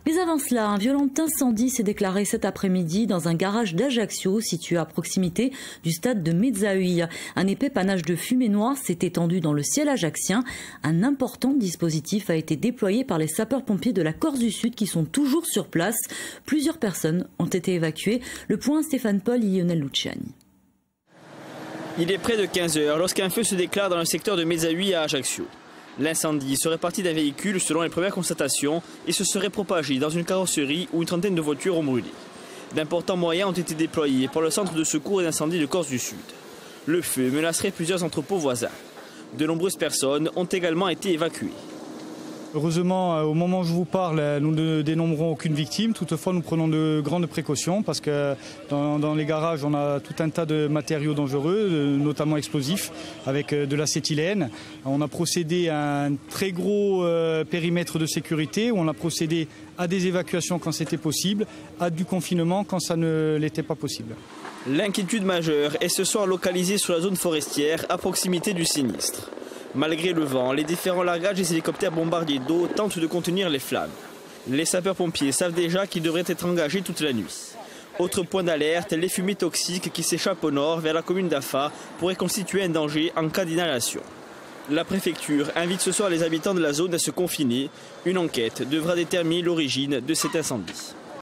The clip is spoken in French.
Mais avant cela, un violent incendie s'est déclaré cet après-midi dans un garage d'Ajaccio situé à proximité du stade de Mezzahui. Un épais panache de fumée noire s'est étendu dans le ciel ajaccien. Un important dispositif a été déployé par les sapeurs-pompiers de la Corse du Sud qui sont toujours sur place. Plusieurs personnes ont été évacuées. Le point Stéphane Paul et Lionel Luciani. Il est près de 15 h lorsqu'un feu se déclare dans le secteur de Mezzahui à Ajaccio. L'incendie serait parti d'un véhicule selon les premières constatations et se serait propagé dans une carrosserie où une trentaine de voitures ont brûlé. D'importants moyens ont été déployés pour le centre de secours et d'incendie de Corse du Sud. Le feu menacerait plusieurs entrepôts voisins. De nombreuses personnes ont également été évacuées. Heureusement, au moment où je vous parle, nous ne dénombrons aucune victime. Toutefois, nous prenons de grandes précautions parce que dans les garages, on a tout un tas de matériaux dangereux, notamment explosifs, avec de l'acétylène. On a procédé à un très gros périmètre de sécurité où on a procédé à des évacuations quand c'était possible, à du confinement quand ça ne l'était pas possible. L'inquiétude majeure est ce soir localisée sur la zone forestière à proximité du sinistre. Malgré le vent, les différents largages des hélicoptères bombardiers d'eau tentent de contenir les flammes. Les sapeurs-pompiers savent déjà qu'ils devraient être engagés toute la nuit. Autre point d'alerte, les fumées toxiques qui s'échappent au nord vers la commune d'Afa pourraient constituer un danger en cas d'inhalation. La préfecture invite ce soir les habitants de la zone à se confiner. Une enquête devra déterminer l'origine de cet incendie.